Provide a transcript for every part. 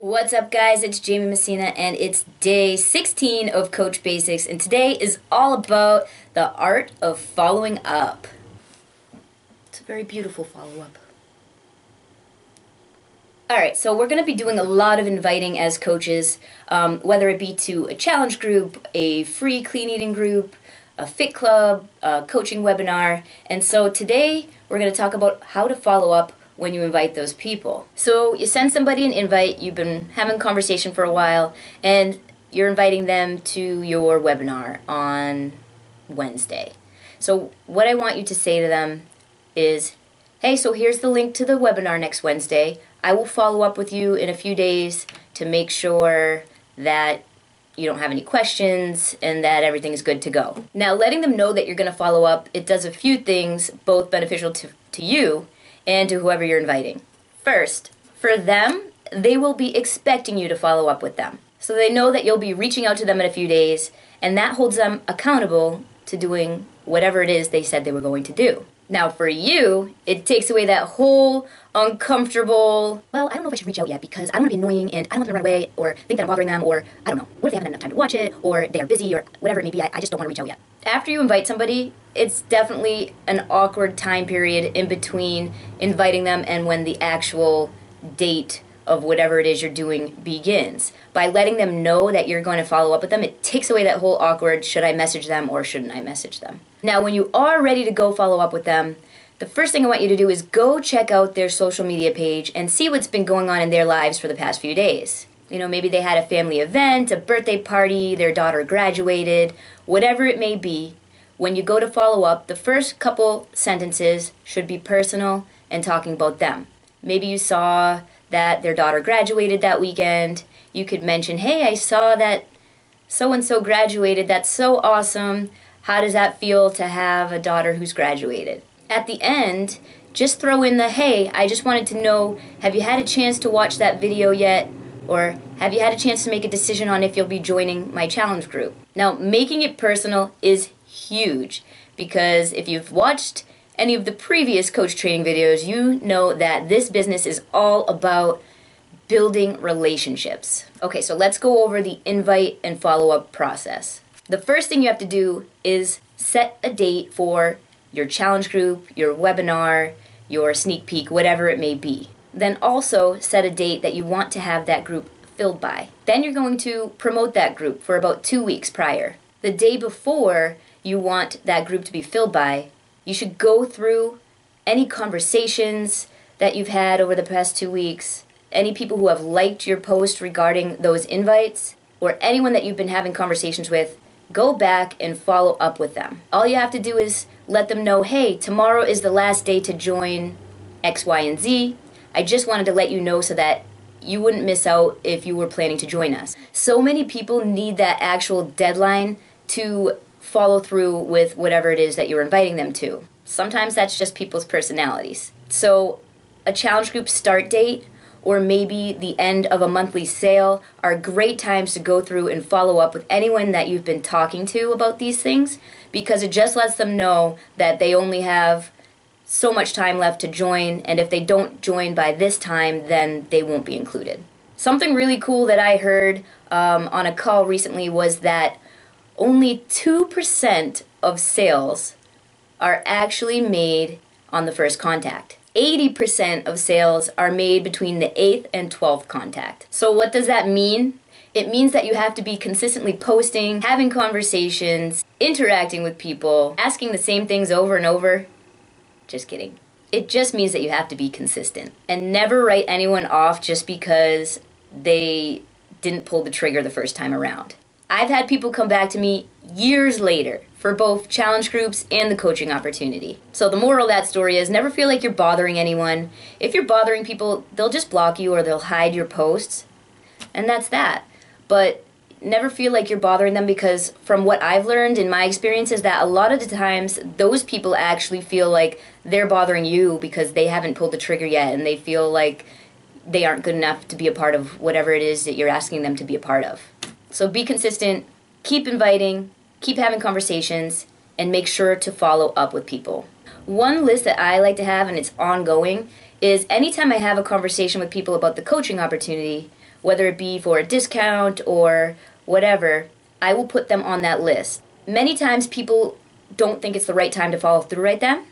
What's up, guys? It's Jamie Messina, and it's day 16 of Coach Basics, and today is all about the art of following up. It's a very beautiful follow-up. Alright, so we're going to be doing a lot of inviting as coaches, whether it be to a challenge group, a free clean eating group, a fit club, a coaching webinar, and so today we're going to talk about how to follow up when you invite those people. So you send somebody an invite, you've been having a conversation for a while, and you're inviting them to your webinar on Wednesday. So what I want you to say to them is, hey, so here's the link to the webinar next Wednesday. I will follow up with you in a few days to make sure that you don't have any questions and that everything is good to go. Now, letting them know that you're going to follow up, it does a few things, both beneficial to you and to whoever you're inviting. First, for them, they will be expecting you to follow up with them. So they know that you'll be reaching out to them in a few days, and that holds them accountable to doing whatever it is they said they were going to do. Now for you, it takes away that whole uncomfortable, well, I don't know if I should reach out yet because I don't want to be annoying and I don't want them to run away or think that I'm bothering them, or I don't know, what if they haven't had enough time to watch it, or they are busy, or whatever it may be, I just don't want to reach out yet. After you invite somebody, it's definitely an awkward time period in between inviting them and when the actual date of whatever it is you're doing begins. By letting them know that you're going to follow up with them, it takes away that whole awkward, should I message them or shouldn't I message them? Now, when you are ready to go follow up with them, the first thing I want you to do is go check out their social media page and see what's been going on in their lives for the past few days. You know, maybe they had a family event, a birthday party, their daughter graduated, whatever it may be. When you go to follow up, the first couple sentences should be personal and talking about them. Maybe you saw that their daughter graduated that weekend. You could mention, hey, I saw that so-and-so graduated. That's so awesome. How does that feel to have a daughter who's graduated? At the end, just throw in the, hey, I just wanted to know, have you had a chance to watch that video yet? Or have you had a chance to make a decision on if you'll be joining my challenge group? Now, making it personal is huge, because if you've watched any of the previous coach training videos, you know that this business is all about building relationships. Okay, so let's go over the invite and follow-up process. The first thing you have to do is set a date for your challenge group, your webinar, your sneak peek, whatever it may be. Then also set a date that you want to have that group filled by. Then you're going to promote that group for about 2 weeks prior. The day before you want that group to be filled by, you should go through any conversations that you've had over the past 2 weeks, any people who have liked your post regarding those invites, or anyone that you've been having conversations with. Go back and follow up with them. All you have to do is let them know, hey, tomorrow is the last day to join X, Y, and Z. I just wanted to let you know so that you wouldn't miss out if you were planning to join us. So many people need that actual deadline to follow through with whatever it is that you're inviting them to. Sometimes that's just people's personalities. So a challenge group start date, or maybe the end of a monthly sale, are great times to go through and follow up with anyone that you've been talking to about these things, because it just lets them know that they only have so much time left to join, and if they don't join by this time, then they won't be included. Something really cool that I heard on a call recently was that only 2% of sales are actually made on the first contact. 80% of sales are made between the 8th and 12th contact. So what does that mean? It means that you have to be consistently posting, having conversations, interacting with people, asking the same things over and over. Just kidding. It just means that you have to be consistent. And never write anyone off just because they didn't pull the trigger the first time around. I've had people come back to me years later for both challenge groups and the coaching opportunity. So the moral of that story is never feel like you're bothering anyone. If you're bothering people, they'll just block you or they'll hide your posts. And that's that. But never feel like you're bothering them, because from what I've learned in my experience is that a lot of the times those people actually feel like they're bothering you because they haven't pulled the trigger yet and they feel like they aren't good enough to be a part of whatever it is that you're asking them to be a part of. So be consistent, keep inviting, keep having conversations, and make sure to follow up with people. One list that I like to have, and it's ongoing, is anytime I have a conversation with people about the coaching opportunity, whether it be for a discount or whatever, I will put them on that list. Many times people don't think it's the right time to follow through right then,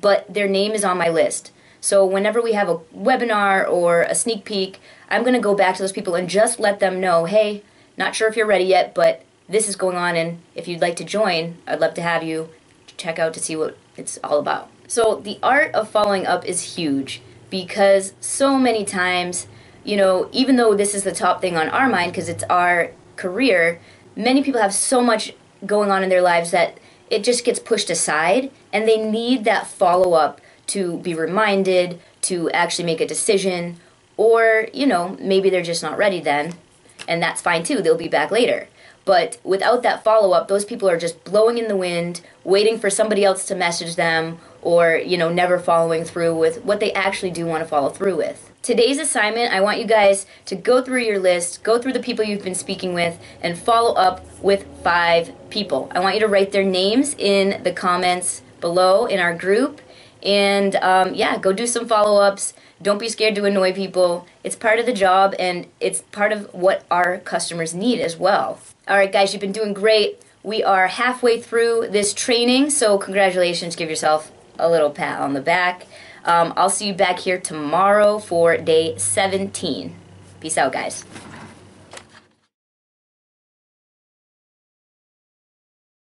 but their name is on my list. So whenever we have a webinar or a sneak peek, I'm going to go back to those people and just let them know, hey, not sure if you're ready yet, but this is going on, and if you'd like to join, I'd love to have you check out to see what it's all about. So the art of following up is huge, because so many times, even though this is the top thing on our mind because it's our career, many people have so much going on in their lives that it just gets pushed aside, and they need that follow-up to be reminded, to actually make a decision, or, maybe they're just not ready then, and that's fine too, they'll be back later. But without that follow-up, those people are just blowing in the wind, waiting for somebody else to message them, or, never following through with what they actually do want to follow through with. Today's assignment, I want you guys to go through your list, go through the people you've been speaking with, and follow up with 5 people. I want you to write their names in the comments below in our group, and yeah, go do some follow-ups. Don't be scared to annoy people. It's part of the job, and it's part of what our customers need as well. Alright guys, you've been doing great. We are halfway through this training, so congratulations. Give yourself a little pat on the back. I'll see you back here tomorrow for day 17. Peace out, guys.